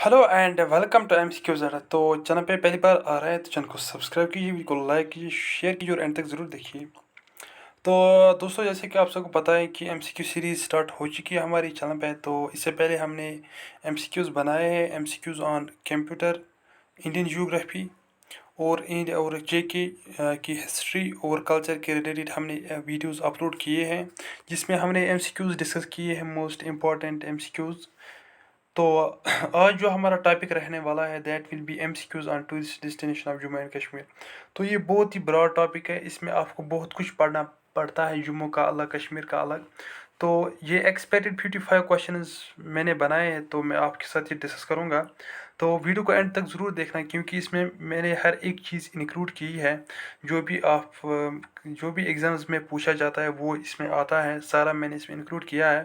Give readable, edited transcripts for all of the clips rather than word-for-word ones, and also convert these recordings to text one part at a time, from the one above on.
Hello and welcome to MCQ ज़रा। तो channel पे पहली बार आ रहा है तो चैनल को सब्सक्राइब कीजिए, वीडियो को लाइक कीजिए, शेयर कीजिए और एंड तक ज़रूर देखिए। तो दोस्तों, जैसे कि आप सबको पता है कि एमसीक्यू सीरीज़ स्टार्ट हो चुकी है हमारी चैनल पे। तो इससे पहले हमने एमसीक्यूज़ बनाए हैं, MCQs on computer, Indian geography और इंडिया और जेके की हिस्ट्री और कल्चर के रिलेटेड हमने वीडियोस अपलोड किए हैं, जिसमें हमने एमसीक्यूज़ डिस्कस किए हैं, मोस्ट इम्पॉर्टेंट एमसीक्यूज़। तो आज जो हमारा टॉपिक रहने वाला है that will be MCQs on tourist destination of Jammu and Kashmir. तो ये बहुत ही ब्रॉड टॉपिक है, इसमें आपको बहुत कुछ पढ़ना पड़ता है, जम्मू का अलग, कश्मीर का अलग। तो ये एक्सपेक्टेड 55 क्वेश्चंस मैंने बनाए हैं, तो मैं आपके साथ ये डिस्कस करूँगा। तो वीडियो को एंड तक ज़रूर देखना, क्योंकि इसमें मैंने हर एक चीज़ इंक्लूड की है। जो भी एग्ज़ाम्स में पूछा जाता है वो इसमें आता है, सारा मैंने इसमें इंक्लूड किया है।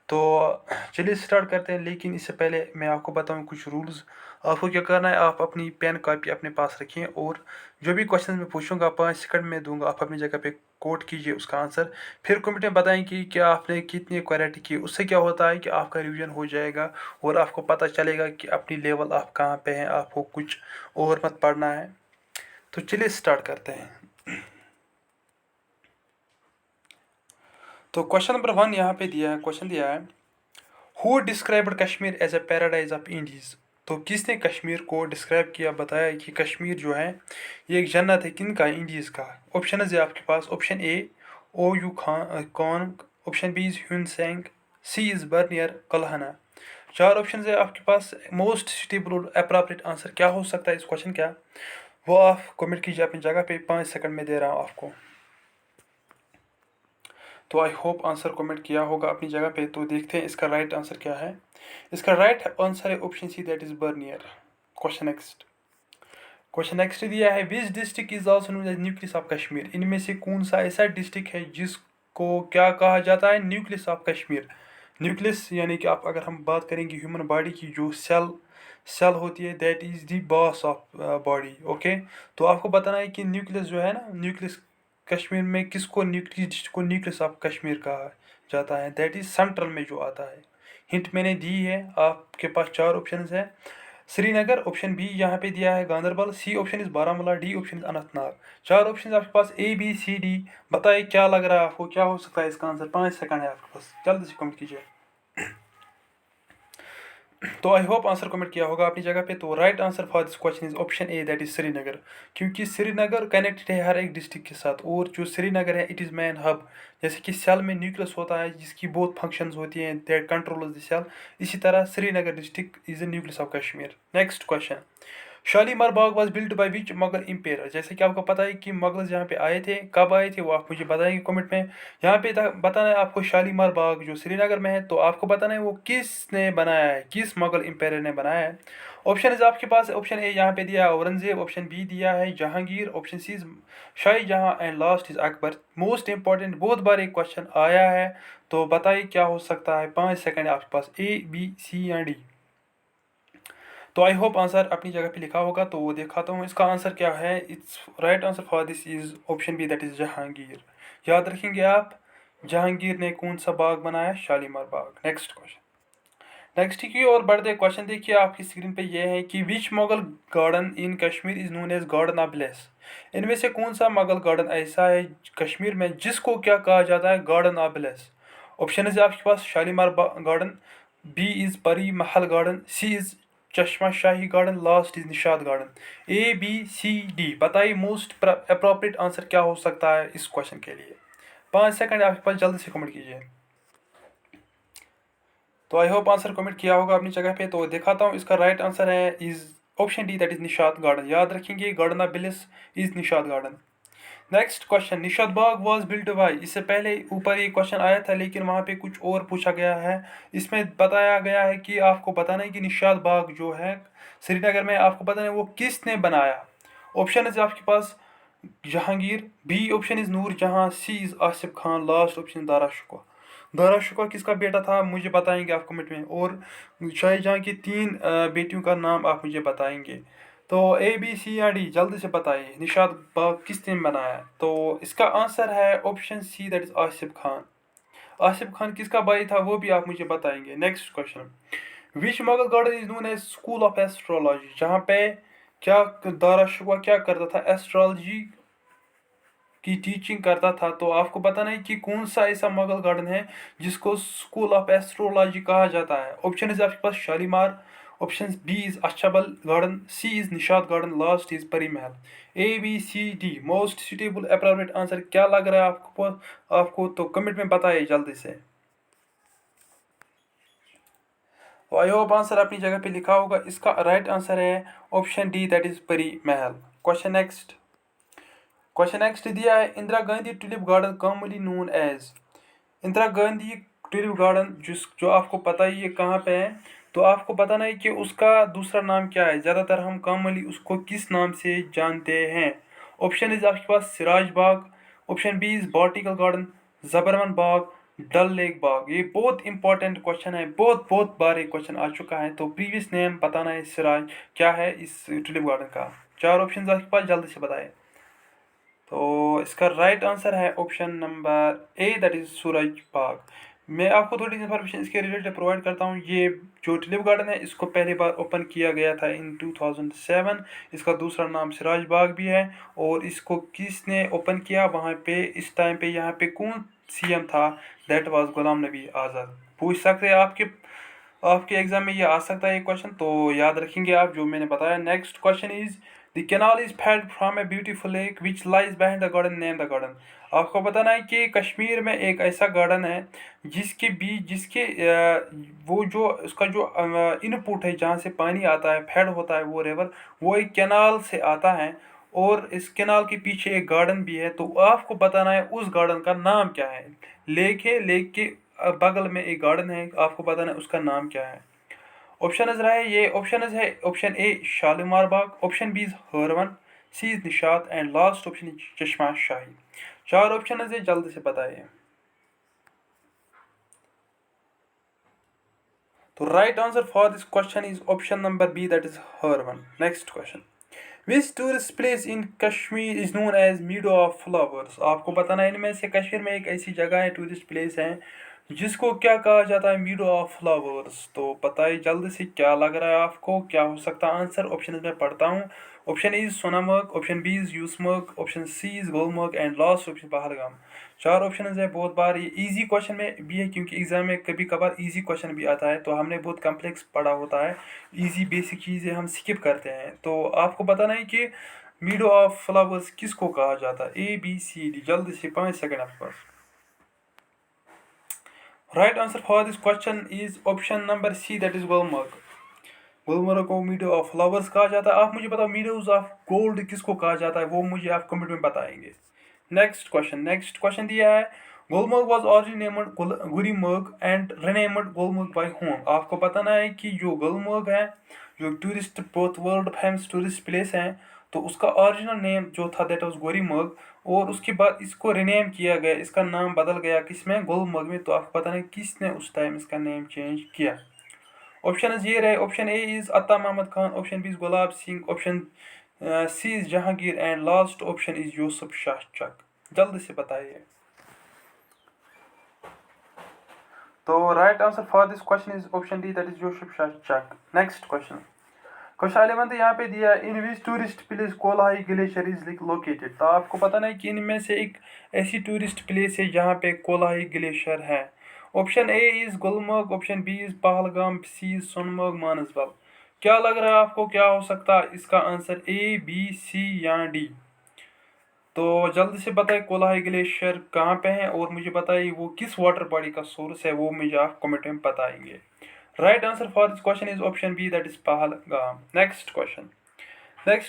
तो चलिए स्टार्ट करते हैं, लेकिन इससे पहले मैं आपको बताऊं कुछ रूल्स। आपको क्या करना है, आप अपनी पेन कॉपी अपने पास रखिए और जो भी क्वेश्चन मैं पूछूंगा 5 सेकंड में दूंगा, आप अपनी जगह पे कोट कीजिए उसका आंसर। फिर कमेंट में बताएं कि क्या आपने कितनी क्वेरिटी की। उससे क्या होता है कि आपका रिवीजन हो जाएगा और आपको पता चलेगा कि अपनी लेवल आप कहाँ पे हैं, आपको कुछ और मत पढ़ना है। तो चलिए स्टार्ट करते हैं। तो क्वेश्चन नंबर 1 यहाँ पे दिया है, क्वेश्चन दिया है, who described Kashmir as a paradise of Indies. तो किसने कश्मीर को डिस्क्राइब किया, बताया कि कश्मीर जो है ये एक जन्नत है, किन का, इंडीज का। ऑप्शन है आपके पास, ऑप्शन ए ओ यू खान कौन, option B is Hiuen Tsang, C is Bernier Kalhana. चार ऑप्शन है आपके पास। मोस्ट सुटेबल और अप्रोप्रिएट आंसर क्या हो सकता है इस क्वेश्चन का, वो आप कमेंट कीजिए अपनी जगह पे। 5 सेकंड में दे रहा हूँ आपको। तो आई होप आंसर कमेंट किया होगा अपनी जगह पे। तो देखते हैं इसका राइट आंसर क्या है। इसका राइट आंसर है option C, that is Bernier. Question next दिया है, which district is also known as nucleus of Kashmir. इनमें से कौन सा ऐसा डिस्ट्रिक्ट है जिसको क्या कहा जाता है, न्यूक्लियस ऑफ कश्मीर। न्यूक्लियस यानी कि आप अगर हम बात करेंगे ह्यूमन बॉडी की, जो सेल सेल होती है, that is the boss of body. Okay, तो आपको बताना है कि न्यूक्लियस जो है ना, न्यूक्लियस कश्मीर में किसको, न्यूक्लियस को न्यूक्लियस ऑफ कश्मीर कहा जाता है, दैट इज सेंट्रल में जो आता है। हिंट मैंने दी है, आपके पास 4 ऑप्शन है। श्रीनगर, ऑप्शन बी यहाँ पे दिया है Ganderbal, C option is Baramulla, D option is Anantnag. 4 option आपके पास, ए बी सी डी। बताइए क्या लग रहा है आपको, क्या हो सकता है इसका आंसर। 5 सेकंड है आपके पास, जल्दी से कमेंट कीजिए। तो आई होप आंसर कमेंट किया होगा अपनी जगह पे। तो right answer for this question is option A, that is Srinagar. क्योंकि श्रीनगर कनेक्टेड है हर एक डिस्ट्रिक्ट के साथ, और जो श्रीनगर है इट इज़ मैन हब। जैसे कि सेल में न्यूक्लियस होता है जिसकी बहुत फंक्शंस होती हैं, दैट कंट्रोल द सेल, इसी तरह Srinagar district is the nucleus of Kashmir. Next question, Shalimar Bagh was build by which Mughal empire. जैसे कि आपको पता है कि मुगल्स यहाँ पे आए थे, कब आए थे वो आप मुझे बताएंगे कमेंट में। यहाँ पे बताना है आपको, शालीमार बाग जो श्रीनगर में है, तो आपको बताना है वो किसने बनाया है, किस मुगल इम्पेयर ने बनाया है। ऑप्शन है आपके पास, ऑप्शन ए यहाँ पे दिया है औरंगजेब, ऑप्शन बी दिया है Jahangir, option C Shahjahan and last is Akbar. Most important, बहुत बार एक क्वेश्चन आया है, तो बताइए क्या हो सकता है। 5 सेकंड आपके पास, ए बी सी या डी। तो आई होप आंसर अपनी जगह पे लिखा होगा, तो वो दिखाता हूँ इसका आंसर क्या है। It's right answer for this is option B, that is Jahangir. याद रखेंगे आप, जहांगीर ने कौन सा बाग बनाया, Shalimar Bagh. Next question, next की और बढ़ते क्वेश्चन देखिए आपकी स्क्रीन पे ये है कि which Mughal garden in Kashmir is known as garden of bless. इनमें से कौन सा मुगल गार्डन ऐसा है कश्मीर में जिसको क्या कहा जाता है, गार्डन ऑफ ब्लेस। ऑप्शन है आपके पास, Shalimar garden, B is Pari Mahal garden, C is Chashma Shahi garden, last is Nishat garden. A B C D, बताइए मोस्ट अप्रोप्रिएट आंसर क्या हो सकता है इस क्वेश्चन के लिए। 5 सेकंड आपके पास, जल्दी से कमेंट कीजिए। तो आई होप आंसर कमेंट किया होगा अपनी जगह पे। तो दिखाता हूँ, इसका राइट आंसर है is option D, that is Nishat garden. याद रखेंगे, garden of bliss is Nishat garden. Next question, Nishat Bagh was built by. इससे पहले ऊपर ये क्वेश्चन आया था, लेकिन वहाँ पे कुछ और पूछा गया है। इसमें बताया गया है कि आपको बताना है कि निशात बाग जो है श्रीनगर में, आपको बताना है वो किसने बनाया। ऑप्शन है आपके पास, Jahangir, B option is Noor Jahan, C is Asif Khan, last option Dara Shukla. Dara Shukla किसका बेटा था मुझे बताएंगे आप कमेंट में, और शाहजहां की 3 बेटियों का नाम आप मुझे बताएंगे। तो ए बी सी या डी, जल्दी से बताइए, निशाद बाग किसने बनाया है। तो इसका आंसर है option C, that is Asif Khan. Asif Khan किसका भाई था वो भी आप मुझे बताएंगे। Next question, which Mughal garden is known as school of astrology, जहाँ पे क्या दारा शिकोह क्या करता था, एस्ट्रोलॉजी की टीचिंग करता था। तो आपको बताना है कि कौन सा ऐसा मुगल गार्डन है जिसको स्कूल ऑफ एस्ट्रोलॉजी कहा जाता है। ऑप्शन इज आपके पास Shalimar, option B is Achabal garden, C is Nishat garden, last is Pari Mahal. A B C D most suitable appropriate answer क्या लग रहा है आपको तो कमेंट में बताइए जल्दी से। तो आई होप आंसर अपनी जगह पे लिखा होगा। इसका राइट आंसर है option D, that is Pari Mahal. Question next दिया है, Indira Gandhi tulip garden commonly known as. Indira Gandhi tulip garden जो आपको पता ही है कहाँ पे है, तो आपको बताना है कि उसका दूसरा नाम क्या है। ज़्यादातर हम कॉमनली उसको किस नाम से जानते हैं। ऑप्शन इज आपके पास Siraj Bagh, option B is botanical garden, Jabarman Bagh, Dal lake Bagh. ये बहुत इंपॉर्टेंट क्वेश्चन है, बहुत बहुत बार ये क्वेश्चन आ चुका है। तो प्रीवियस नेम बताना है सिराज क्या है इस ट्यूलिप गार्डन का। चार ऑप्शन आपके पास, जल्दी से बताएं। तो इसका राइट आंसर है option number A, that is Suraj Bagh. मैं आपको थोड़ी इन्फॉर्मेशन इसके रिलेटेड प्रोवाइड करता हूँ। ये जो ट्यूलिप गार्डन है इसको पहली बार ओपन किया गया था इन 2007। इसका दूसरा नाम सिराज बाग भी है। और इसको किसने ओपन किया वहाँ पे, इस टाइम पे यहाँ पे कौन सीएम था, दैट वाज गुलाम नबी आज़ाद। पूछ सकते हैं आपके एग्जाम में ये आ सकता है ये क्वेश्चन, तो याद रखेंगे आप जो मैंने बताया। Next question is, the canal is fed from a beautiful lake which lies behind the garden, name the garden. आपको बताना है कि कश्मीर में एक ऐसा गार्डन है जिसके बीच जिसके वो जो उसका जो इनपुट है, जहाँ से पानी आता है, फेड होता है वो रिवर, वो एक कैनाल से आता है। और इस कैनाल के पीछे एक गार्डन भी है। तो आपको बताना है उस गार्डन का नाम क्या है। लेक है, लेक के बगल में एक गार्डन है, आपको बताना है उसका नाम क्या है। ऑप्शन रहा है ये, ऑप्शन है option A Shalimar Bagh, option B is Harwan, C is Nishat and last option is Chashma Shahi. चार ऑप्शन है, जल्दी से बताइए। तो right answer for this question is option number B, that is Harwan. Next question, which tourist place in Kashmir is known as meadow of flowers. आपको बताना है इनमें से कश्मीर में एक ऐसी जगह है, टूरिस्ट प्लेस है, जिसको क्या कहा जाता है, मीडो ऑफ फ्लावर्स। तो बताइए जल्दी से क्या लग रहा है आपको, क्या हो सकता है आंसर। ऑप्शन में पढ़ता हूँ। Option A is Sonamarg, option B is Yusmarg, option C is Gulmarg and last option Pahalgam. चार ऑप्शन है। बहुत बार ये इजी क्वेश्चन में भी है, क्योंकि एग्जाम में कभी कभार इजी क्वेश्चन भी आता है, तो हमने बहुत कम्प्लेक्स पढ़ा होता है, इजी बेसिक चीज़ें हम स्किप करते हैं। तो आपको बताना है कि मीडो ऑफ फ्लावर्स किसको कहा जाता है, ए बी सी डी। जल्दी से 5 सेकंड आपके पास। Right answer for this question is option number C, that is Gulmarg. Gulmarg को मीडो ऑफ फ्लावर्स कहा जाता है। आप मुझे बताओ मीडोज ऑफ गोल्ड किसको कहा जाता है, वो मुझे आप कमेंट में बताएंगे। नेक्स्ट क्वेश्चन दिया है, Gulmarg was originally named Gurimarg and renamed Gulmarg by होम। आपको बताना है कि जो गुलमर्ग है, जो टूरिस्ट बहुत वर्ल्ड फेमस टूरिस्ट प्लेस है, तो उसका ओरिजिनल नेम जो था दैट वाज गुलमर्ग। और उसके बाद इसको रिनेम किया गया, इसका नाम बदल गया किसमें, गुलमर्ग में। तो आपको पता नहीं किसने उस टाइम इसका नेम चेंज किया। ऑप्शन ये रहे, option A is Atta Mohammad Khan, option B is Gulab Singh, option C is Jahangir and last option is Yusuf Shah Chak. जल्दी से बताइए। तो right answer for this question is option D, that is Yusuf Shah Chak. Next question 11 यहाँ पे दिया, in which tourist place Kolahoi glacier is located. तो आपको पता नहीं कि इनमें से एक ऐसी टूरिस्ट प्लेस है जहाँ पे कोलाही ग्लेशियर है। Option A is Gulmarg, option B is Pahalgam, C is Sonamarg, Manasbal. क्या लग रहा है आपको, क्या हो सकता है इसका आंसर, ए बी सी या डी। तो जल्दी से बताइए कोलाही ग्लेशियर कहाँ पे है, और मुझे बताइए वो किस वाटर बॉडी का सोर्स है, वो मुझे आप कमेंट में बताएंगे। Right answer for this question is option B, that is Pahalgam. Next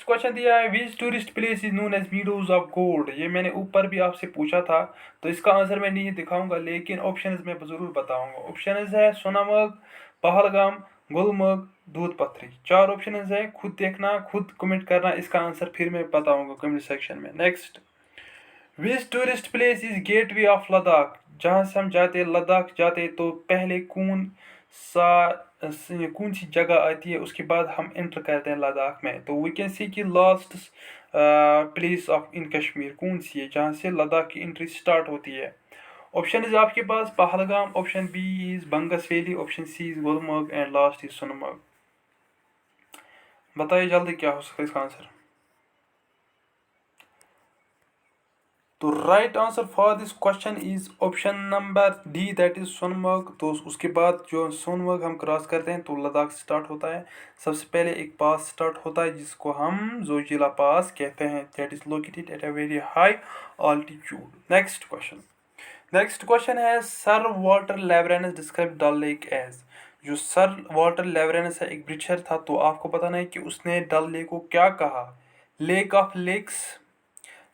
question दिया है, which tourist place is known as meadows of gold. ये मैंने ऊपर भी आपसे पूछा था, तो इसका आंसर मैं नहीं दिखाऊंगा, लेकिन ऑप्शन में जरूर बताऊंगा। ऑप्शन है सोनामर्ग, पहलगाम, गुलमर्ग, दूध पथरी। चार ऑप्शन है, खुद देखना, खुद कमेंट करना, इसका आंसर फिर मैं बताऊंगा कमेंट सेक्शन में। Next, which tourist place is gateway of Ladakh. जहाँ से हम जाते लद्दाख जाते तो पहले कौन सी जगह आती है, उसके बाद हम एंटर करते हैं लद्दाख में। तो वी कैन सी कि लास्ट प्लेस ऑफ इन कश्मीर कौन सी है जहाँ से लद्दाख की एंट्री स्टार्ट होती है। ऑप्शन इज आपके पास Pahalgam, option B is Bangus valley, option C is Gulmarg and last is Sonamarg. बताइए जल्दी क्या हो सकता है इसका आंसर। तो right answer for this question is option number D, that is Sonamarg. तो उसके बाद जो सोनमर्ग हम क्रॉस करते हैं तो लद्दाख स्टार्ट होता है। सबसे पहले एक पास स्टार्ट होता है जिसको हम जोजिला पास कहते हैं, that is located at a very high altitude. Next question है सर वाल्टर लेब्रेनस डिस्क्राइब डल लेक एज। जो सर वाल्टर लेब्रेनस है एक ब्रिटिशर था, तो आपको बताना है कि उसने डल लेक को क्या कहा। लेक ऑफ लेक्स,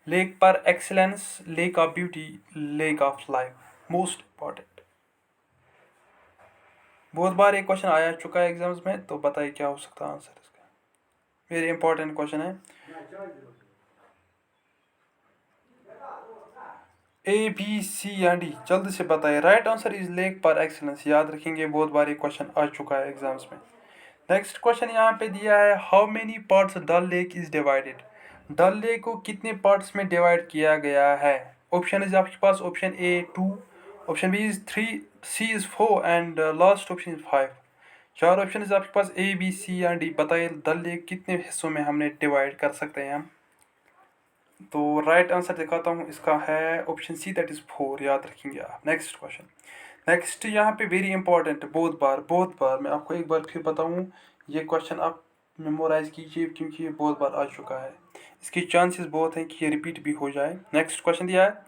लेक पर excellence, lake of beauty, lake of life. Most important, बहुत बार एक क्वेश्चन आया चुका है एग्जाम्स में, तो बताइए क्या हो सकता है आंसर इसका। वेरी इंपॉर्टेंट क्वेश्चन है। ए बी सी या डी, जल्दी से बताइए। राइट आंसर इज लेक पर एक्सीलेंस। याद रखेंगे, बहुत बार एक क्वेश्चन आ चुका है एग्जाम्स में। नेक्स्ट क्वेश्चन यहाँ पे दिया है how many parts Dal lake is divided. Dal lake को कितने पार्ट्स में डिवाइड किया गया है। ऑप्शन इज आपके पास option A 2, option B is 3, C is 4 and last option is 5। चार ऑप्शन इज आपके पास ए बी सी या डी। बताइए डल लेक कितने हिस्सों में हमने डिवाइड कर सकते हैं हम। तो राइट आंसर दिखाता हूँ, इसका है ऑप्शन सी, दैट इज 4। याद रखेंगे आप। नेक्स्ट क्वेश्चन, नेक्स्ट यहाँ पे वेरी इंपॉर्टेंट, बहुत बार मैं आपको एक बार फिर बताऊँ, ये क्वेश्चन आप मेमोराइज कीजिए क्योंकि ये बहुत बार आ चुका है। इसके चांसेस बहुत हैं कि ये रिपीट भी हो जाए। नेक्स्ट क्वेश्चन दिया है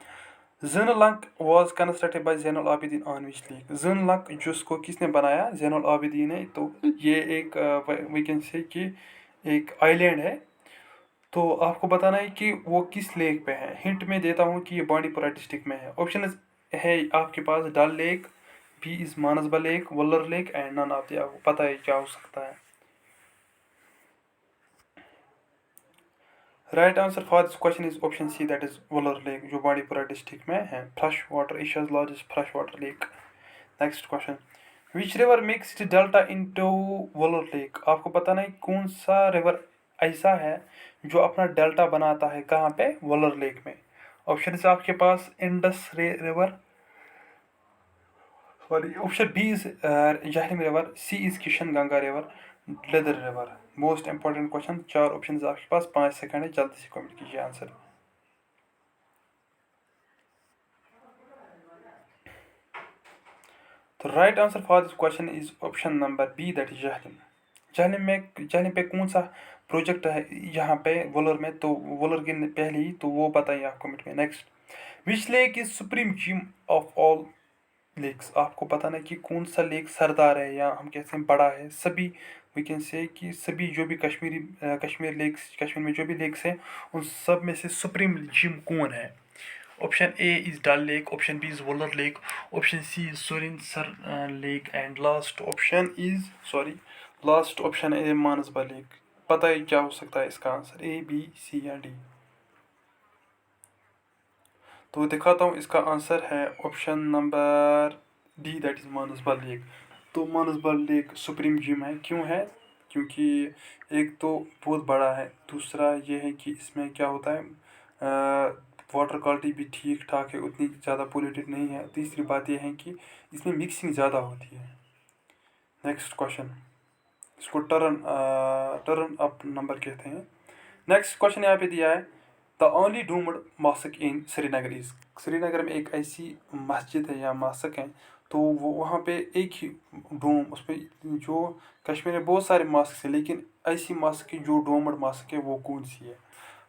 Zaina Lank was constructed by Zainul Abidin on which lake. Zaina Lank जिसको किसने बनाया, जैनुल आबिदीन ने। तो ये एक वी कैन से कि एक आइलैंड है। तो आपको बताना है कि वो किस लेक पे है। हिंट में देता हूँ कि ये बांडीपुरा डिस्ट्रिक्ट में है। ऑप्शन है आपके पास Dal lake, B is Manasbal lake, Wular lake and none of the above. पता है क्या हो सकता है। Right answer for this question is option C, that is Wular lake, जो बांडीपुरा डिस्ट्रिक्ट में है। Fresh water, Asia's largest fresh water lake. Next question, which river mix delta into Wular lake. आपको बताना है कौन सा रिवर ऐसा है जो अपना डेल्टा बनाता है, कहाँ पे, वल्लर लेक में। ऑप्शन है आपके पास Indus river, sorry, option B is Jhelum river, C is Kishan Ganga river, Lidder river. Most important question, चार ऑप्शन आपके पास, 5 सेकंड है, जल्दी से कमेंट कीजिए आंसर। तो right answer for this question is option number B, that is Jhelum. Jhelum पे कौन सा प्रोजेक्ट है यहाँ पे वोलर में, तो वोलर के पहले ही, तो वो बताइए आप कमेंट में। Next, which lake is supreme gem of all lakes. आपको बताना है कि कौन सा लेक सरदार है या हम कहते हैं बड़ा है सभी, वी कैन से कि सभी जो भी कश्मीर लेक्स, कश्मीर में जो भी लेक्स हैं उन सब में से सुप्रीम जिम कौन है। Option A is Dal lake, option B is Wular lake, option C is Surinsar lake and last option A Manasbal lake. पता है क्या हो सकता है इसका आंसर, ए बी सी या डी। तो दिखाता हूँ, इसका आंसर है option number D, that is Manasbal lake. तो मानसबल लेक सुप्रीम जिम है, क्यों है, क्योंकि एक तो बहुत बड़ा है, दूसरा ये है कि इसमें क्या होता है, वाटर क्वालिटी भी ठीक ठाक है, उतनी ज़्यादा पोल्यूटेड नहीं है। तीसरी बात यह है कि इसमें मिक्सिंग ज़्यादा होती है। नेक्स्ट क्वेश्चन, इसको टर्न अप नंबर कहते हैं। नेक्स्ट क्वेश्चन यहाँ पे दिया है the only doomed mosque in Srinagar is. Srinagar में एक ऐसी मस्जिद है या मॉस्क है, तो वो वहाँ पे एक ही डोम, उस पर जो कश्मीर में बहुत सारे मॉस्क हैं, लेकिन ऐसी मॉस्क जो डोम्ड मॉस्क है वो कौन सी है।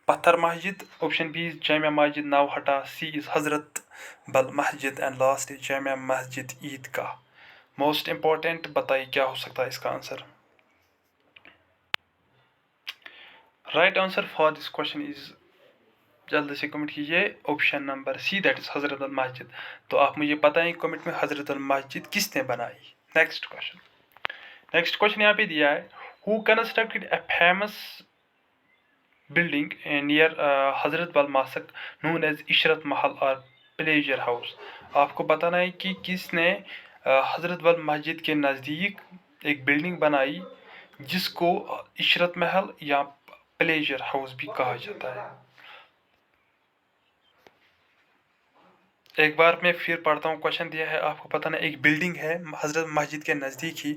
पत्थर मस्जिद, option B is Jamia Masjid नवहटा, C is हजरत बल मस्जिद and last is Jamia Masjid Idgah. Most important, बताइए क्या हो सकता है इसका answer. Right answer for this question is, जल्दी से कमेंट कीजिए, option number C, that is Hazrat Al मस्जिद। तो आप मुझे बताएं कमेंट में हजरत अल मस्जिद किसने बनाई। नेक्स्ट क्वेश्चन यहाँ पे दिया है who constructed a famous building near हजरत बल मॉस्क नोन एज इशरत महल और प्लेजर हाउस। आपको बताना है कि किसने हजरत बल मस्जिद के नज़दीक एक बिल्डिंग बनाई जिसको इशरत महल या प्लेजर हाउस भी कहा जाता है। एक बार मैं फिर पढ़ता हूँ, क्वेश्चन दिया है आपको पता नहीं, एक बिल्डिंग है हजरत मस्जिद के नज़दीक ही,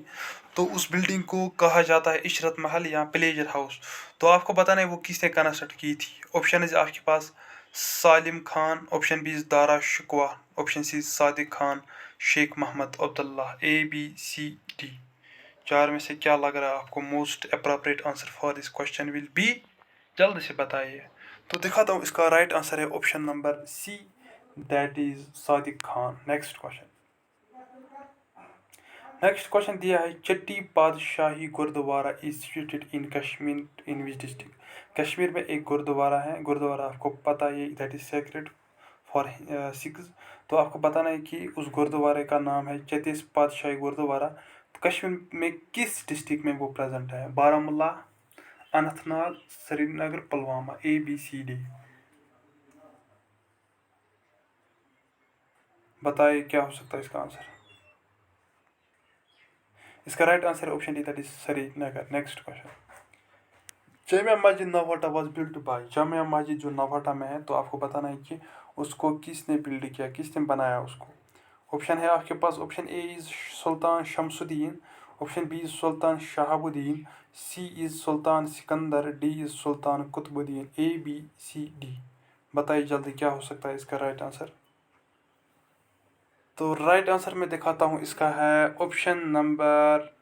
तो उस बिल्डिंग को कहा जाता है इशरत महल या प्लेजर हाउस। तो आपको पता नहीं वो किसने कंस्ट्रक्ट की थी। ऑप्शन इज आपके पास Salim Khan, option B is Dara Shikoh, option C Sadiq Khan, Sheikh Mohammad Abdullah, ABCD। चार में से क्या लग रहा है आपको most appropriate answer for this question will be? जल्द से बताइए। तो दिखाता हूँ, इसका राइट आंसर है option number C, that is Sadiq Khan. Next question. Next question दिया है Chatti Patshahi Gurudwara is situated in Kashmir in which district. Kashmir में एक गुरुद्वारा है, गुरुद्वारा आपको पता है that is sacred for Sikhs. तो आपको बताना है कि उस गुरुद्वारे का नाम है चट्टी पातशाही गुरुद्वारा। तो कश्मीर में किस डिस्ट्रिक्ट में वो प्रेजेंट है? बारामूला, अनंतनाग, श्रीनगर, पुलवामा, ABCD। बताइए क्या हो सकता है इसका आंसर। इसका राइट आंसर है option D, that is Srinagar. Next question. Jamia Masjid नवाटा was built by. Jamia Masjid जो नवाटा में है, तो आपको बताना है कि उसको किसने बिल्ड किया, किसने बनाया उसको। ऑप्शन है आपके पास, option A is Sultan Shamsuddin, option B is Sultan Shahabuddin, C is Sultan Sikandar, D is Sultan Qutbuddin, ABCD। बताइए जल्दी क्या हो सकता है इसका राइट आंसर। तो राइट आंसर मैं दिखाता हूँ, इसका है option number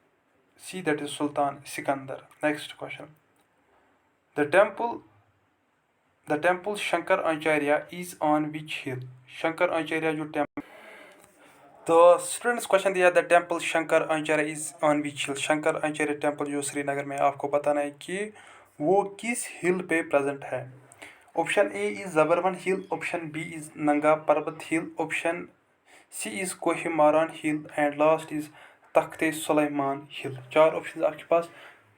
C, that is Sultan Sikandar. Next question. The temple the temple Shankar Acharya is on which hill. Shankar Acharya जो टेम्पल, तो स्टूडेंट्स क्वेश्चन दिया, the temple Shankar Acharya is on which hill. Shankar Acharya temple जो श्रीनगर में है, आपको बताना है कि वो किस हिल पे प्रेजेंट है। Option A is Zabarwan hill, option B is Nanga Parbat hill, option C is Kohimaran hill and last is Takhte Suleman हिल। चार ऑप्शन आपके पास।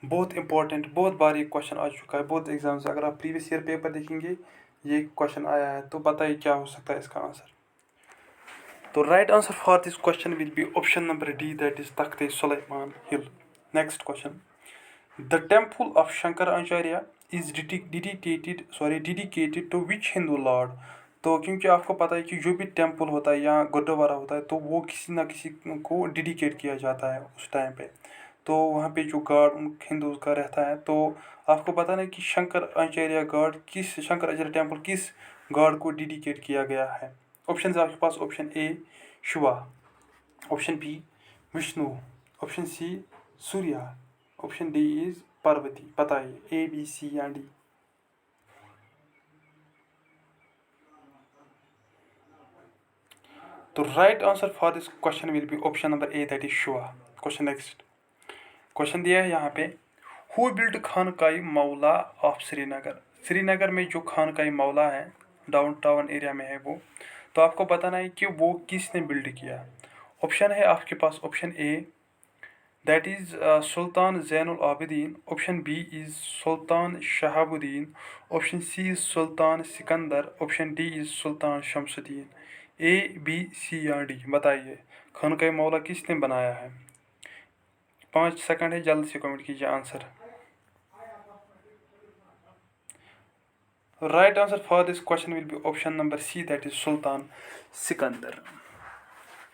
बहुत इंपॉर्टेंट, बहुत बार ये क्वेश्चन आ चुका है बहुत एग्जाम्स। अगर आप प्रीवियस ईयर पेपर देखेंगे ये क्वेश्चन आया है। तो बताइए क्या हो सकता है इसका आंसर। तो right answer for this question will be option number D, that is Takhte Suleman hill. Next question. The temple of Shankar Acharya is dedicated to which Hindu lord. तो क्योंकि आपको पता है कि जो भी टेम्पल होता है या गुरुद्वारा होता है, तो वो किसी ना किसी को डेडिकेट किया जाता है उस टाइम पे। तो वहाँ पे जो गॉड हिंदूज का रहता है, तो आपको पता नहीं कि शंकर आचार्य गॉड किस, शंकर आचार्य टेम्पल किस गॉड को डेडिकेट किया गया है। ऑप्शन आपके पास, option A Shiva, option B Vishnu, option C Surya, option D is Parvati. बताइए ABC या डी। तो right answer for this question will be option number A, that is Shiva. Question next. Question दिया है यहाँ पे, हु बिल्ड खानकाई मौला ऑफ श्रीनगर। श्रीनगर में जो खानकाई मौला है, डाउन टाउन एरिया में है वो, तो आपको बताना है कि वो किसने बिल्ड किया। ऑप्शन है आपके पास, option A that is Sultan Zainul Abidin, option B is Sultan Shahabuddin, option C is Sultan Sikandar, option D is Sultan Shamsuddin. ABC या डी। बताइए खानकाई मौला किसने बनाया है। 5 सेकंड है, जल्द से कमेंट कीजिए answer. Right answer for this question will be option number C, that is Sultan Sikandar.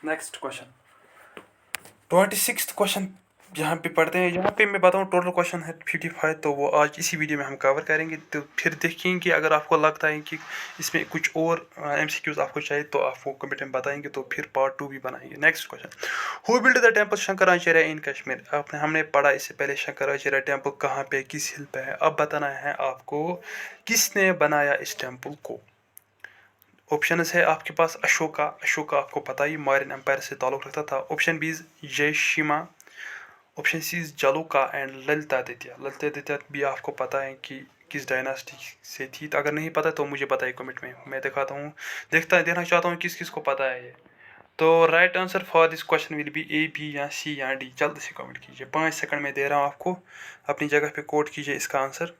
Next question. 26th question यहाँ पे पढ़ते हैं। यहाँ पे मैं बताऊँ टोटल क्वेश्चन है 55, तो वो आज इसी वीडियो में हम कवर करेंगे। तो फिर देखेंगे कि अगर आपको लगता है कि इसमें कुछ और MCQs आपको चाहिए, तो आप वो कमेंट में बताएंगे, तो फिर पार्ट 2 भी बनाएंगे। Next question. Who build the temple Shankar Acharya in Kashmir. हमने पढ़ा इससे पहले शंकर आचार्य टेम्पल कहाँ पे, किस हिल पे है। अब बताना है आपको किसने बनाया इस टेम्पल को। ऑप्शन है आपके पास, अशोका। अशोका आपको पता ही मौर्यन एम्पायर से ताल्लुक रखता था। Option B Jayasima, option C Jaloka and Lalitaditya. Lalitaditya भी आपको पता है कि किस डायनास्टी से थी। तो अगर नहीं पता तो मुझे बताइए कमेंट में, मैं दिखाता हूँ, देखना चाहता हूँ किस किस को पता है ये। तो right answer for this question will B A, B या C या D। जल्द से कमेंट कीजिए, 5 सेकंड में दे रहा हूँ आपको, अपनी जगह पे कोट कीजिए इसका आंसर।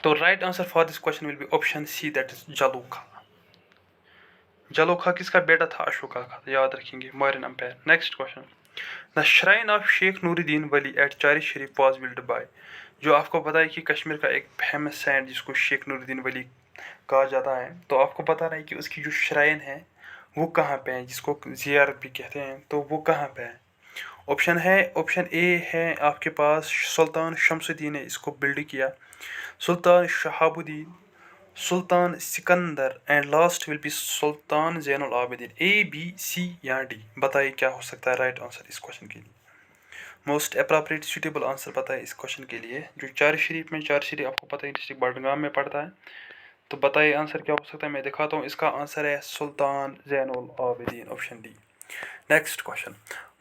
तो right answer for this question will be option C, that is Jaloka. Jaloka किसका बेटा था? अशोका का, याद रखेंगे, Mauryan empire. Next question. The shrine of Sheikh Nooruddin Wali at Charar Sharif was build by. जो आपको पता है कि कश्मीर का एक फेमस सैंड जिसको शेख नूरुद्दीन वली कहा जाता है, तो आपको बताना है कि उसकी जो श्राइन है वो कहाँ पे है, जिसको ज़ियारत भी कहते हैं, तो वो कहाँ पे है। ऑप्शन ए है आपके पास सुल्तान शमसुद्दीन ने इसको बिल्ड किया, Sultan Shahabuddin, Sultan Sikandar and last will be Sultan Zainul Abidin. A B C या डी, बताइए क्या हो सकता है राइट आंसर इस क्वेश्चन के लिए। मोस्ट अप्रोप्रिएट सूटेबल आंसर बताइए इस क्वेश्चन के लिए। जो चार शरीफ आपको पता है डिस्ट्रिक्ट बडगाम में पड़ता है, तो बताइए आंसर क्या हो सकता है। मैं दिखाता हूँ, इसका आंसर है Sultan Zainul Abidin, option D. Next question,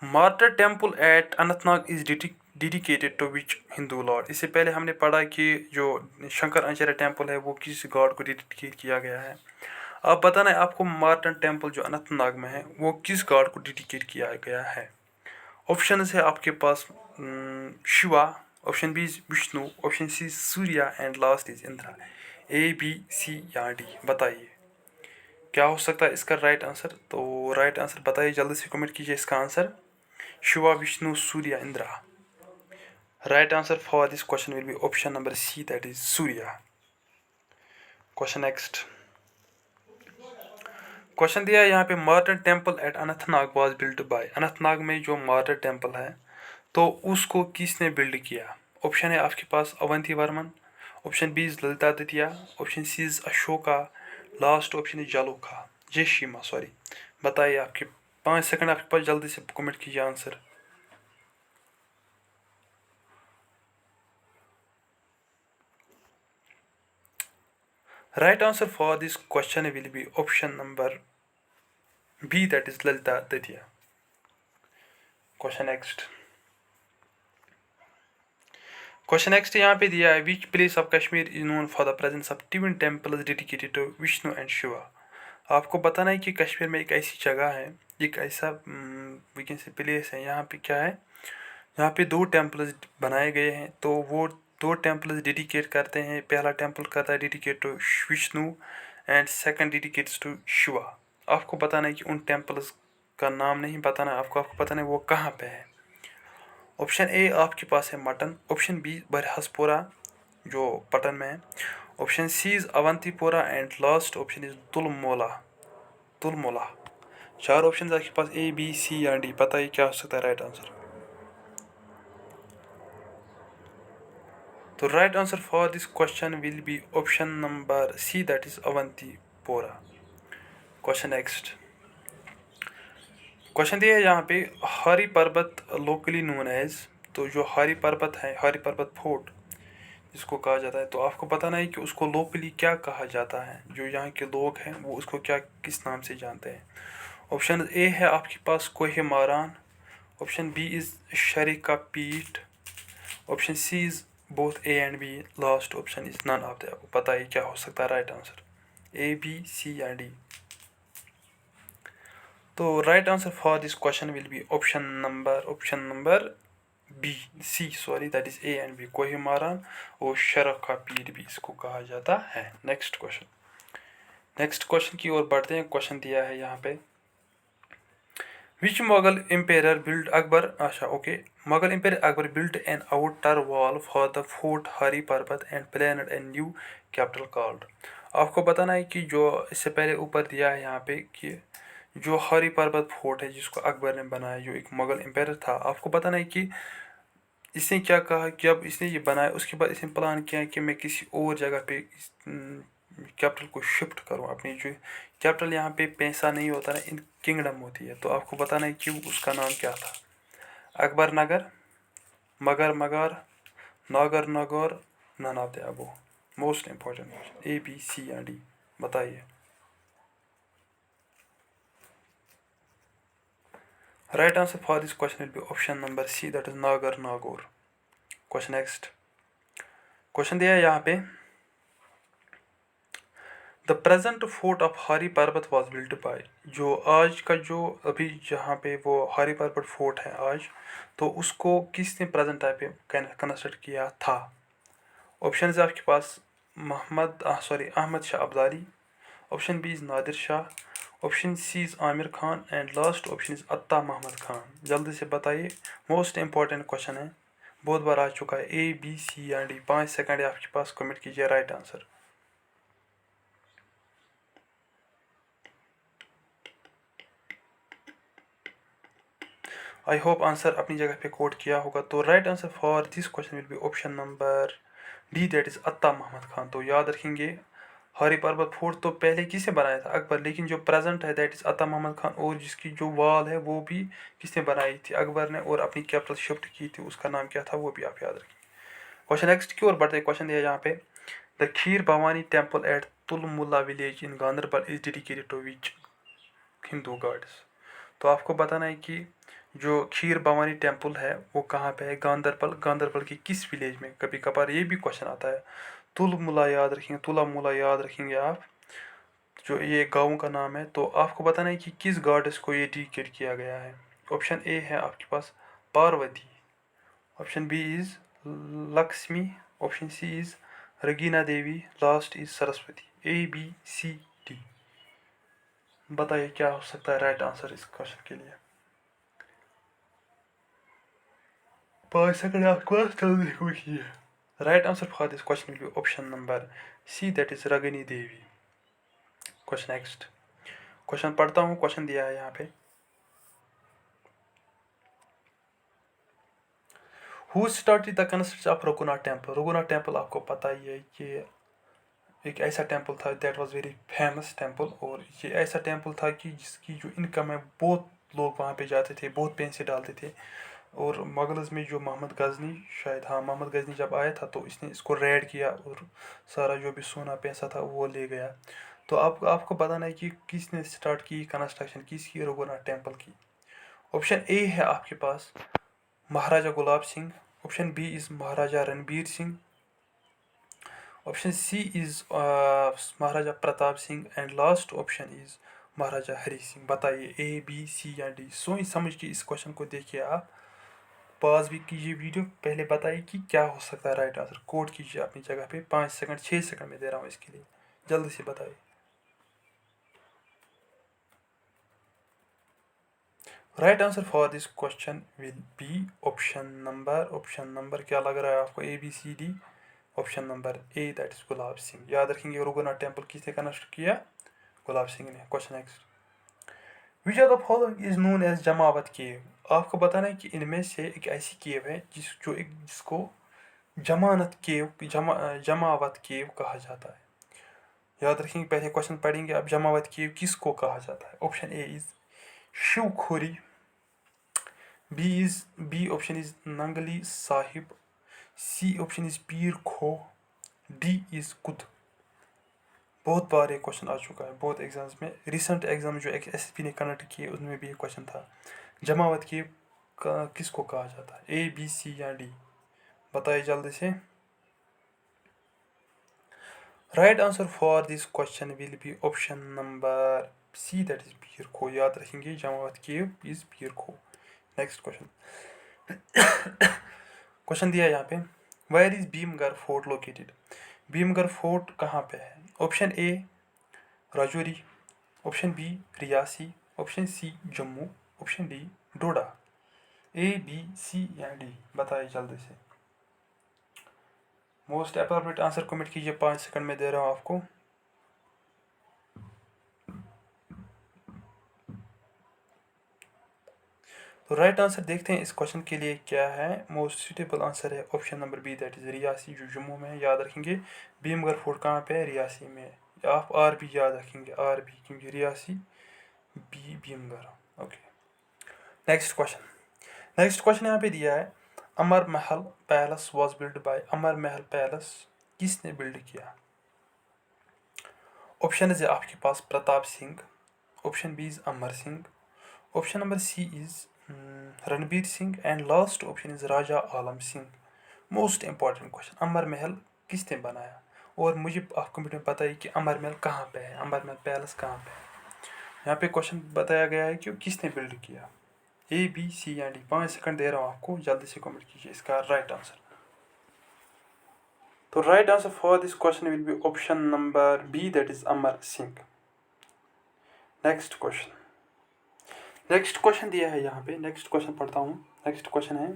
Martand temple at Anantnag is dedicated to which Hindu lord. इससे पहले हमने पढ़ा कि जो शंकर आचार्य टेम्पल है वो किस गॉड को डेडिकेट किया गया है। अब बताना है आपको मार्टन टेम्पल जो अनंतनाग में है वो किस गॉड को डेडिकेट किया गया है। ऑप्शन है आपके पास Shiva, option B is Vishnu, option C Surya and last is Indra. A B C या डी, बताइए क्या हो सकता है इसका राइट आंसर। तो राइट आंसर बताइए, जल्दी से कमेंट कीजिए इसका answer. Shiva, Vishnu, Surya, Indra. Right answer for this question will be option number C, that is Surya. Question next, question दिया है यहाँ पे, Martand temple at Anantnag was built bye. Anantnag में जो मार्टन टेम्पल है तो उसको किसने बिल्ड किया। ऑप्शन है आपके पास Avanti Varman, option B is Lalita द्वितीय, option C is Ashoka, last option is Jaluka, Jayasima sorry. बताइए, आपके 5 सेकंड आपके पास, जल्दी से कमेंट कीजिए answer. Right answer for this question will be option number B, that is Lalita Dwitiya. Question next यहाँ पे दिया है, which place of Kashmir is known for the presence of twin temples dedicated to Vishnu and Shiva. आपको बताना है कि कश्मीर में एक ऐसी जगह है, एक ऐसा वैकेंसी प्लेस है, यहाँ पे क्या है, यहाँ पे 2 टेम्पल्स बनाए गए हैं, तो वो 2 टेम्पल्स डेडिकेट करते हैं। पहला टेम्पल करता है dedicate to Vishnu and second dedicates to Shiva. आपको बताना है कि उन टेम्पल्स का नाम नहीं बताना, आपको बताना है वो कहाँ पे है। ऑप्शन ए आपके पास है मटन, ऑप्शन बी बरहसपुरा जो पटन में है, option C is Avantipura and last option is Tulmulla. 4 option आपके पास, ए बी सी या डी, बताइए क्या हो सकता है राइट आंसर। तो right answer for this question will be option number C, that is Avantipora. Question next, question दिया है यहाँ पे, हरी पर्वत लोकली नोन एज। तो जो हरी पर्वत है, हरी पर्वत फोर्ट जिसको कहा जाता है, तो आपको बताना है कि उसको लोकली क्या कहा जाता है। जो यहाँ के लोग हैं वो उसको क्या किस नाम से जानते हैं। ऑप्शन ए है आपके पास Kohe Maran, option B is Sharika Peeth, option C is both A and B, last option is none of the. बताइए क्या हो सकता है right answer, A B C या डी। तो right answer for this question will be option number B C sorry, that is A and B, Kohimaran और शरखा पीर भी इसको कहा जाता है। नेक्स्ट क्वेश्चन की ओर बढ़ते हैं। क्वेश्चन दिया है यहाँ पे, which Mughal empire build Akbar, अच्छा okay, Mughal empire Akbar build an outer wall for the fort Hari Parbat and planned an new capital called. आपको बताना है कि जो इससे पहले ऊपर दिया है यहाँ पे कि जो हरी पर्वत फोर्ट है जिसको अकबर ने बनाया, जो एक मुगल एम्पायर था, आपको बताना है कि इसने क्या कहा कि जब इसने ये बनाया उसके बाद इसने प्लान किया कि मैं किसी और जगह पे कैपिटल को शिफ्ट करूं। अपनी जो कैपिटल यहाँ पे पैसा नहीं होता ना, इन किंगडम होती है, तो आपको बताना है कि उसका नाम क्या था। Akbar Nagar, Magar Magar, Nagar Nagaur, none of the above. Most important question, A B C या डी, बताइए। Right answer for this question will be option number C, that is Nagar Nagaur. Question next, question दिया है यहाँ पे, the present fort of Hari Parbat was built by. जो आज का जो अभी जहाँ पे वो हरी पर्वत फोर्ट है आज, तो उसको किसने प्रेजेंट टाइम पे कंस्ट्रक्ट किया था। ऑप्शन है आपके पास Ahmad Shah Abdali, option B is Nadir Shah, option C is Aamir Khan and last option is Atta Mohammad Khan. जल्दी से बताइए, मोस्ट इंपॉर्टेंट क्वेश्चन है, बहुत बार आ चुका है। ए बी सी या डी, 5 सेकंड है आपके पास, कमेंट कीजिए right answer. I hope answer अपनी जगह पे कोट किया होगा। तो right answer for this question will be option number D, that is Atta Mohammad Khan. तो याद रखेंगे हरी पर्वत फोर्ट तो पहले किसने बनाया था? अकबर। लेकिन जो प्रेजेंट है दैट इज अत्ता मोहम्मद खान, और जिसकी जो वाल है वो भी किसने बनाई थी? अकबर ने, और अपनी कैपिटल शिफ्ट की थी, उसका नाम क्या था वो भी आप याद रखेंगे। क्वेश्चन नेक्स्ट की ओर बढ़ते। क्वेश्चन दिया यहाँ पे, the Kheer Bhawani temple at Tulmulla village in Ganderbal is dedicated to which Hindu gods. तो आपको बताना है कि जो खीर भवानी टेम्पल है वो कहाँ पे है? गांधरबल। गांधरबल की किस विलेज में? कभी कभार ये भी क्वेश्चन आता है। तुलमुला याद रखेंगे, तुलामुला याद रखेंगे आप, जो ये गाँव का नाम है। तो आपको बताना है कि किस गॉडेस को ये डेडिकेट किया गया है। ऑप्शन ए है आपके पास Parvati, option B is Lakshmi, option C is Ragnya Devi, last is Saraswati. A B C D, बताइए क्या हो सकता है राइट आंसर इस क्वेश्चन के लिए। 5 सेकंड आपके पास, जल्दी पूछिए। Right answer for this question will be option number C, that is Ragnya Devi. Question next. Question पढ़ता हूँ, क्वेश्चन दिया है यहाँ पे, who started the construction of Raghunath temple. Raghunath temple आपको पता ही है कि एक ऐसा टेम्पल था that was very famous temple, और ये ऐसा टेम्पल था कि जिसकी जो इनकम है बहुत लोग वहाँ पे जाते थे, बहुत पैसे डालते थे। और मुगल्स में जो मोहम्मद गजनी, शायद हाँ मोहम्मद गजनी जब आया था तो इसने इसको रेड किया और सारा जो भी सोना पैसा था वो ले गया। तो आपको बताना है कि किसने स्टार्ट की कंस्ट्रक्शन, किसकी? रघुनाथ टेम्पल की। ऑप्शन ए है आपके पास Maharaja Gulab Singh, option B is Maharaja Ranbir Singh, option C is Maharaja Pratap Singh, and last option is Maharaja Hari Singh. बताइए ए बी सी या डी। सोच समझ के इस क्वेश्चन को देखिए आप, पॉज भी कीजिए वीडियो, पहले बताइए कि क्या हो सकता है राइट आंसर। कोड कीजिए अपनी जगह पे, 5 सेकंड 6 सेकंड में दे रहा हूँ इसके लिए, जल्दी से बताइए। Right answer for this question will be option number क्या लग रहा है आपको? A B C D. Option number A, that is Gulab Singh. याद रखेंगे रघुनाथ टेम्पल किसने कंस्ट्रक्ट किया? गुलाब सिंह ने। Question next, which of the following is known as Jamwant cave. आपको बताना है कि इनमें से एक ऐसी केव है जिसको जमानत केव, जमावत केव कहा जाता है। याद रखेंगे, पहले क्वेश्चन पढ़ेंगे अब, जमावत केव किसको कहा जाता है? Option A is Shivkhori, B option is Nangali Sahib, C option is Pir Kho, D is कुद। बहुत बार ये क्वेश्चन आ चुका है, बहुत एग्जाम्स में, रिसेंट एग्जाम जो एसएसपी ने कंडक्ट किए उसमें भी ये क्वेश्चन था। जमावत केव किसको कहा जाता है? ए बी सी या डी, बताइए जल्दी से। Right answer for this question will be option number C, that is Pir Kho. याद रखेंगे जमावत केव इज पीर खो। Next question. क्वेश्चन दिया यहाँ पे, where is Bhimgarh fort located. Bhimgarh fort कहाँ पे है? Option A Rajouri, option B Reasi, option C Jammu, option D Doda. A B C या डी, बताइए जल्दी से। मोस्ट अप्रोप्रिएट आंसर कमेंट कीजिए, 5 सेकंड में दे रहा हूँ आपको। तो राइट आंसर देखते हैं इस क्वेश्चन के लिए क्या है। मोस्ट सुटेबल आंसर है option number B, that is Reasi, जो जम्मू में है। याद रखेंगे भीमगढ़ फोर्ट कहाँ पे है? रियासी में। आप आर भी याद रखेंगे, आर भी, क्योंकि Reasi, B Bhimgarh. Okay, next question. Next question यहाँ पे दिया है, Amar Mahal palace was build by. Amar Mahal palace किसने बिल्ड किया? ऑप्शन है आपके पास Pratap Singh, option B is Amar Singh, option number C is Ranbir Singh, and last option is Raja Alam Singh. Most important question, Amar Mahal किसने बनाया? और मुझे आपको बताइए कि अमर महल कहाँ पे है, अमर महल पैलेस कहाँ पे है। यहाँ पे क्वेश्चन बताया गया है कि किसने बिल्ड किया। ए बी सी या डी, 5 सेकंड दे रहा हूँ आपको, जल्दी से कमेंट कीजिए इसका राइट आंसर। तो right answer for this question will be option number B, that is Amar Singh. Next question. Next question दिया है यहाँ पे, नेक्स्ट क्वेश्चन पढ़ता हूँ। नेक्स्ट क्वेश्चन है,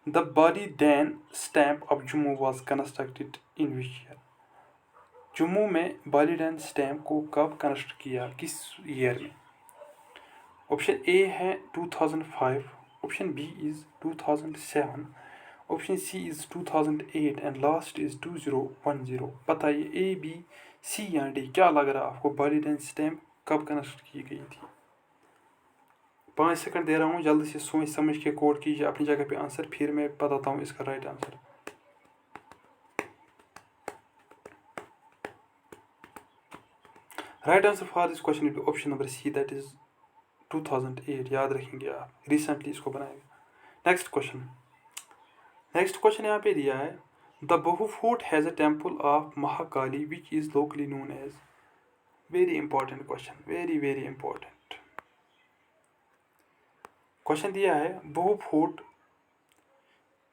the Balidan Stambh of Jammu was constructed in which year. Jammu में बॉलीडैन स्टैम्प को कब कंस्ट्रक्ट किया, किस ईयर में? ऑप्शन ए है 2005, option B is 2007, option C is 2008 and last is 2010। बताइए ए बी सी या डी, क्या लग रहा है आपको, बॉडी डेंस स्टैम्प कब कंस्ट्रक्ट की गई थी? 5 सेकंड दे रहा हूँ, जल्दी से सोच समझ के कोड कीजिए अपनी जगह पे आंसर, फिर मैं बताता हूँ इसका right answer. Right answer for this question will be option number C, that is 2008। याद रखेंगे आप, रिसेंटली इसको बनाया गया। नेक्स्ट क्वेश्चन यहाँ पे दिया है, the Bahu fort has a temple of Mahakali which is locally known as. Very important question, very very important question दिया है। बहु फोर्ट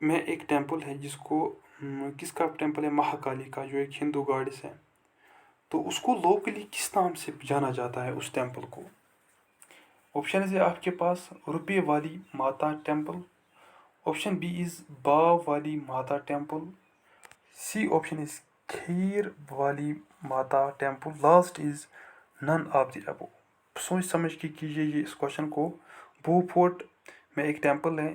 में एक टेम्पल है जिसको किसका टेम्पल है, महाकाली का, जो एक हिंदू गॉडेस है। तो उसको लोकली किस नाम से जाना जाता है उस टेम्पल को? ऑप्शन है आपके पास, रुपये वाली Mata temple, option B is Bawe Wali Mata temple, C option is Kheer Wali Mata temple, last is none of the above. सोच समझ के कीजिए ये इस क्वेश्चन को। बू फोर्ट में एक टेम्पल है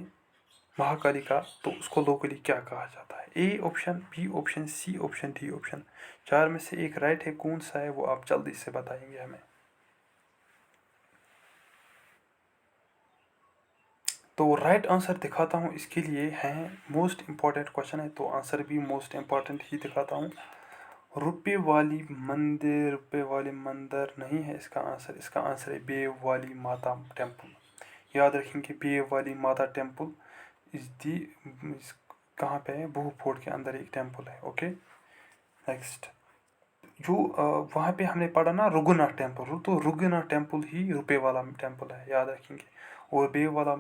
महाकाली का, तो उसको लोकली क्या कहा जाता है? A option, B option, C option, D option. चार में से एक राइट है, कौन सा है वो आप जल्दी से बताएंगे हमें। तो राइट आंसर दिखाता हूँ इसके लिए है, मोस्ट इम्पॉर्टेंट क्वेश्चन है तो आंसर भी मोस्ट इम्पॉर्टेंट ही दिखाता हूँ। रुपये वाली मंदिर नहीं है इसका आंसर, इसका आंसर है बेव वाली माता टेम्पल। याद रखेंगे, बेव वाली माता टेम्पल इस दी, कहाँ पे है, बहु फोर्ट के अंदर एक टेम्पल है। ओके, नेक्स्ट जो वहाँ पे हमने पढ़ा ना रघुनाथ टेम्पल, तो रघुनाथ टेम्पल ही रुपये वाला टेम्पल है, याद रखेंगे। और बेव वाला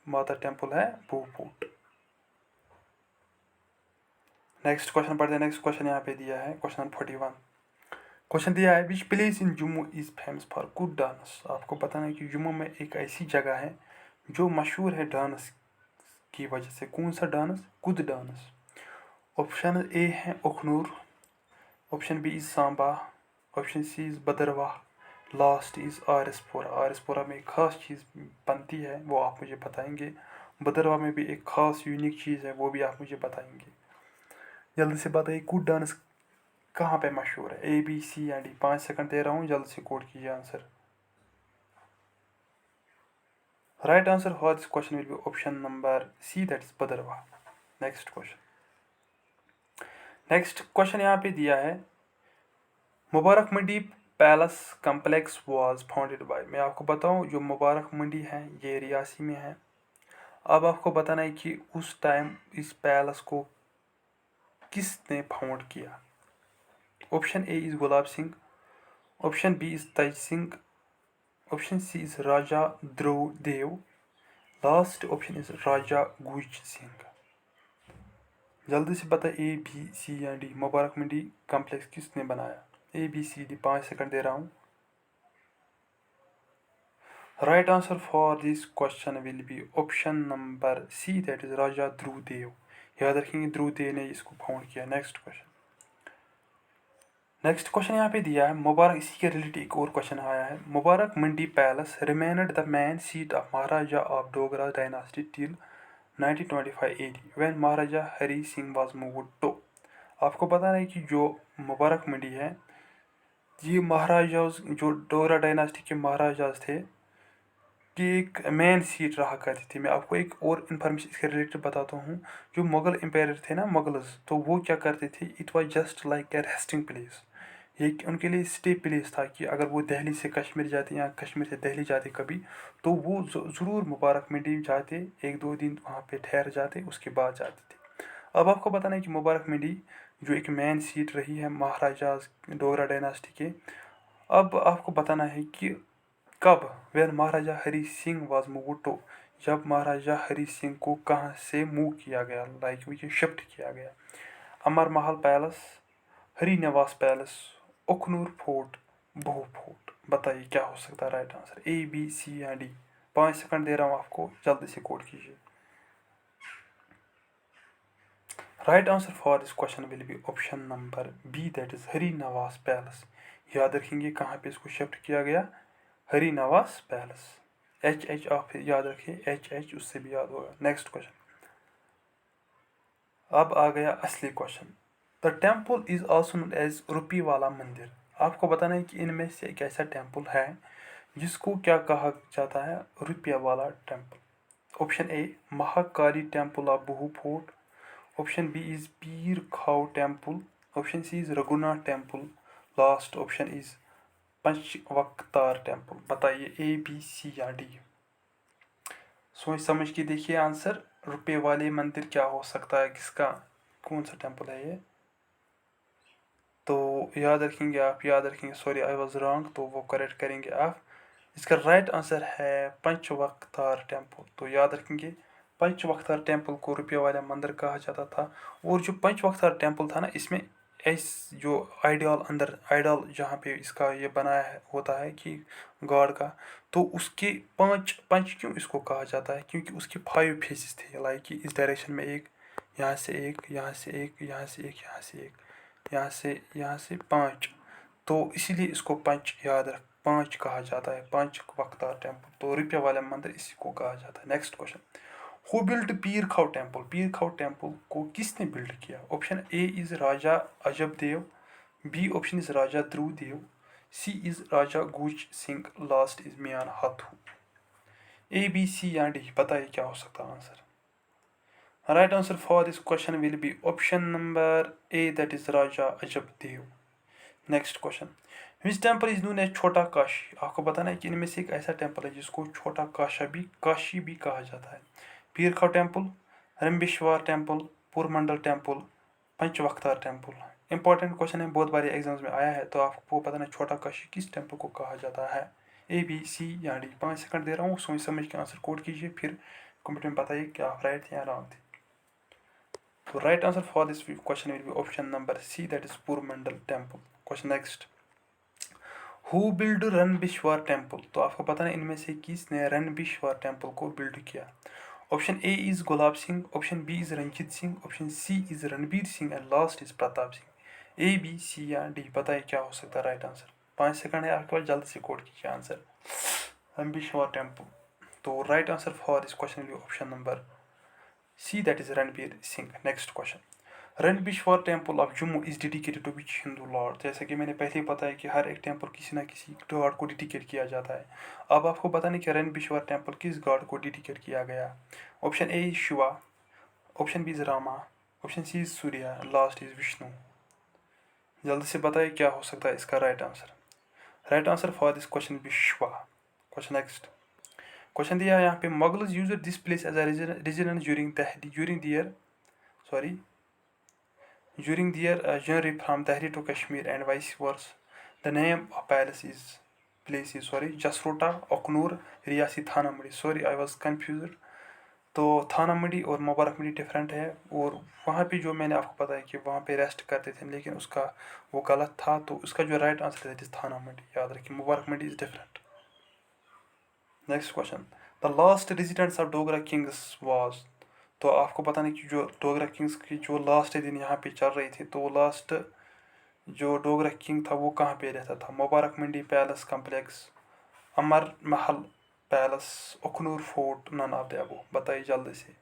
माता टेम्पल है बहु फोर्ट। नेक्स्ट क्वेश्चन पढ़ते हैं। नेक्स्ट क्वेश्चन यहाँ पे दिया है, क्वेश्चन नंबर 41। क्वेश्चन दिया है, which place in Jammu is famous for good dance. आपको पता है कि जम्मू में एक ऐसी जगह है जो मशहूर है डांस की वजह से। कौन सा dance? Kud dance. Option A है Akhnoor, option B is Samba, option C is Bhaderwah, last is RS Pura. RS Pura में एक ख़ास चीज़ बनती है वो आप मुझे बताएंगे। भद्रवाह में भी एक ख़ास यूनिक चीज़ है वो भी आप मुझे बताएंगे। जल्दी से बताइए गुड डांस कहाँ पे मशहूर है, ए बी सी या डी। 5 सेकंड दे रहा हूँ, जल्द से कोड कीजिए answer. Right answer for this question will be option number C, that is Bhaderwah. Next question यहाँ पे दिया है, Mubarak Mandi palace complex was founded by. मैं आपको बताऊँ जो मुबारक मंडी है ये रियासी में है। अब आपको बताना है कि उस टाइम इस पैलेस को किसने फाउंड किया। Option A is Gulab Singh, option B is Tej Singh, option C is Raja Dhruv Dev, last option is Raja Guj Singh. जल्दी से बता, ए बी सी या डी, मुबारक मंडी कॉम्प्लेक्स किसने बनाया? A B C D, 5 second दे रहा हूँ। Right answer for this question will be option number C, that is Raja Dhruv Dev. याद रखेंगे ध्रुव देव ने इसको फाउंड किया। नेक्स्ट क्वेश्चन यहाँ पे दिया है, मुबारक, इसी के रिलेटेड एक और क्वेश्चन आया है। Mubarak Mandi palace remained the main seat of Maharaja of Dogra dynasty till 1925 AD when Maharaja Hari Singh was moved to. आपको पता है कि जो मुबारक मंडी है ये महाराजा, जो डोगरा डायनास्टी के महाराजा थे कि एक मेन सीट रहा करती थी। मैं आपको एक और इन्फॉर्मेशन इसके रिलेटेड बताता हूँ। जो मुगल एम्पायर थे ना, मुगल्स, तो वो क्या करते थे, it was just like a resting place. ये उनके लिए स्टे प्लेस था कि अगर वो दिल्ली से कश्मीर जाते या कश्मीर से दिल्ली जाते कभी, तो वो ज़रूर मुबारक मंडी जाते, 1-2 दिन वहाँ पे ठहर जाते, उसके बाद जाते थे। अब आपको बताना है कि मुबारक मंडी जो एक मेन सीट रही है महाराजा डोगरा डायनास्टी के। अब आपको बताना है कि कब, when Maharaja Hari Singh was move to, जब महाराजा हरी सिंह को कहाँ से मूव किया गया, लाइक ये शिफ्ट किया गया। अमर Mahal palace, Hari Niwas palace, Akhnoor fort, Bahu fort. बताइए क्या हो सकता है right answer, A B C या डी। 5 सेकंड दे रहा हूँ आपको, जल्दी से कोड कीजिए। Right answer for this question will be option number B, that is Hari Niwas palace. याद रखेंगे कहाँ पे इसको शिफ्ट किया गया, हरी नवास पैलेस। एच आप याद रखिए, एच उससे भी याद होगा। नेक्स्ट क्वेश्चन, अब आ गया असली question. The temple is also known as rupee वाला मंदिर। आपको बताना है कि इनमें से एक ऐसा टेम्पल है जिसको क्या कहा जाता है, रुपया वाला temple. Option A Mahakali temple of Bahu fort, option B is Peer Khoh temple, option C is Raghunath temple, last option is Panchvaktra temple. बताइए ए बी सी या डी। सोच समझ के देखिए आंसर। रुपये वाले मंदिर क्या हो सकता है, किसका, कौन सा टेम्पल है ये। तो याद रखेंगे आप, याद रखेंगे, सॉरी आई वॉज रॉन्ग, तो वो करेक्ट करेंगे आप। इसका राइट आंसर है पंचवक्तार टेम्पल। तो याद रखेंगे, पंचवक्तार टेम्पल को रुपये वाला मंदिर कहा जाता था। और जो पंचवक्तार टेम्पल था ना, इसमें इस जो आइडियल अंदर आइडल जहाँ पे इसका ये बनाया है होता है कि गॉड का, तो उसके पांच पंच क्यों इसको कहा जाता है, क्योंकि उसके 5 फेसेस थे, लाइक कि इस डायरेक्शन में एक, यहाँ से एक, यहाँ से एक, यहाँ से एक, यहाँ से एक, यहाँ से 5। तो इसीलिए इसको पंच याद रख, 5 कहा जाता है, पंच वक्तार टेम्पल। तो रुपये वाला मंदिर इसी को कहा जाता है। Next question, who build Pir Khoh temple. Pir Khoh temple को किसने बिल्ड किया। Option A is Raja Ajab Dev, B option is Raja Dhruv Dev, C is Raja Guj Singh, last is Mian Hathu. A B C या डी, बताइए क्या हो सकता है answer. Right answer for this question will be option number A, that is Raja Ajab Dev. Next question, which temple is known as Chhota Kashi. आपको बताना है कि इनमें से एक ऐसा टेम्पल है जिसको छोटा काशी भी कहा जाता है। Peer Khoh temple, Rambireshwar temple, Purmandal temple, Panchvaktra temple. Important question है, बहुत बारी एग्जाम्स में आया है, तो आपको बताना है छोटा काशी किस टेम्पल को कहा जाता है। ए बी सी या डी। 5 सेकंड दे रहा हूँ, सोच समझ के आंसर कोड कीजिए, फिर कमेंट में बताइए क्या आप राइट थे या रॉन्ग थे। तो right answer for this question will be option number C, that is Purmandal temple. Question next, who build Ranbireshwar temple. तो आपको पता है इनमें से किसने रणबिश्वर टेम्पल को बिल्ड किया। Option A is Gulab Singh, option B is Ranjit Singh, option C is Ranbir Singh and last is Pratap Singh. A B C या डी, बताइए क्या हो सकता है राइट आंसर। 5 सेकंड है आपके पास, जल्द से कोड कीजिए आंसर। रणबिश्वर टेम्पल। तो right answer for this question will be option number C, that is Ranbir Singh. Next question, Ranbireshwar temple of Jammu is dedicated to which Hindu lord. जैसे कि मैंने पहले ही बताया कि हर एक टेम्पल किसी ना किसी गॉड को डेडिकेट किया जाता है। अब आपको बताना कि रणबिश्वर टेम्पल किस गॉड को डेडिकेट किया गया। Option A is Shiva, option B is Rama, option C is Surya, last is Vishnu. जल्दी से बताइए क्या हो सकता है इसका right answer. Right answer for this question B Shiva. Question next, question दिया है यहाँ पे, Mughals used this place as a residence during their journey from Tahrir to Kashmir and vice versa. The name of place is Jasrota, Oknur, Riyasi, Thanamudi. Sorry, I was confused. तो थानामंडी और Mubarak Mandi different है, और वहाँ पे जो मैंने आपको बताया कि वहाँ पे रेस्ट करते थे, लेकिन उसका वो गलत था, तो उसका जो राइट आंसर है इस थानामंडी। याद रखिए, Mubarak Mandi is different. Next question, the last residents of Dogra kings was. तो आपको पता नहीं कि जो डोगरा किंग्स की जो लास्ट दिन यहाँ पे चल रही थी, तो लास्ट जो डोगरा किंग था वो कहाँ पे रहता था। मुबारक Mandi palace complex, Amar Mahal palace, Akhnoor fort, none of the above. बताइए जल्दी से।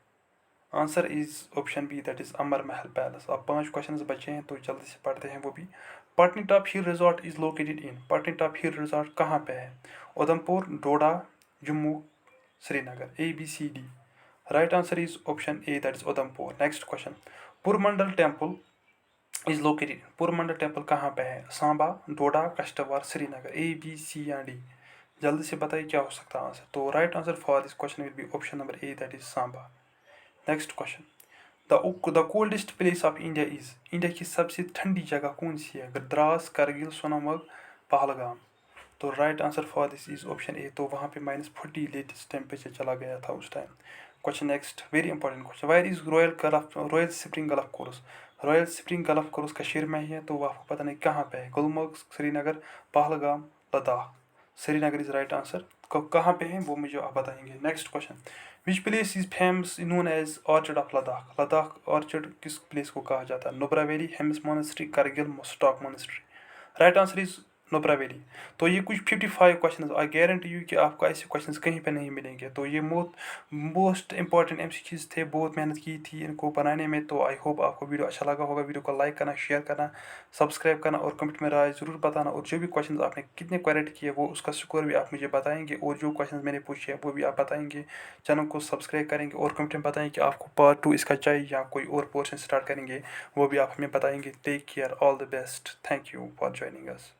Answer is option B, that is Amar Mahal palace. अब 5 क्वेश्चन बचे हैं, तो जल्दी से पढ़ते हैं वो भी। Patnitop hill resort is located in. Patnitop hill resort कहाँ पे है। Udhampur, Doda, Jammu, Srinagar. A B C D. Right answer is option A, that is Udhampur. Next question, Purmandal temple is located. Purmandal temple कहाँ पे है। Samba, Doda, Kishtwar, Srinagar. A B C या डी। जल्दी से बताइए क्या हो सकता है आंसर। तो right answer for this question will be option number A, that is Samba. Next question, the coldest place of India is. India की सबसे ठंडी जगह कौन सी है। द्रास, करगिल, सोनामर्ग, पहलगाम। तो right answer for this is option ए। तो वहाँ पे -40 लेटेस्ट टेम्परेचर चला गया था उस time. Question next, very important question, where is royal spring golf course. Royal spring golf course Kashmir में ही है, तो आपको पता नहीं कहाँ पे है। Gulmarg, Srinagar, Pahalgam, Ladakh. Srinagar is right answer. कहाँ पे है वो मुझे आप बताएंगे। Next question, which place is famous known as orchard of Ladakh. Ladakh orchard किस प्लेस को कहा जाता है। Nubra valley, Hemis monastery, Kargil, Stok monastery. Right answer is Nubra valley. तो ये कुछ 55 क्वेश्चन, आई गारंटी यू कि आपको ऐसे क्वेश्चन कहीं पे नहीं मिलेंगे। तो ये मोस्ट इंपॉर्टेंट MCQs थे, बहुत मेहनत की थी इनको बनाने में। तो आई होप आपको वीडियो अच्छा लगा होगा। वीडियो को लाइक करना, शेयर करना, सब्सक्राइब करना और कमेंट में राय ज़रूर बताना। और जो भी क्वेश्चन आपने कितने करेक्ट किए वो उसका स्कोर भी आप मुझे बताएंगे, और जो क्वेश्चन मैंने पूछे हैं वो भी आप बताएंगे। चैनल को सब्सक्राइब करेंगे और कमेंट में बताएंगे कि आपको पार्ट 2 इसका चाहिए या कोई और पोर्शन स्टार्ट करेंगे, वो भी आप हमें बताएंगे। Take care, all the best, thank you for joining us.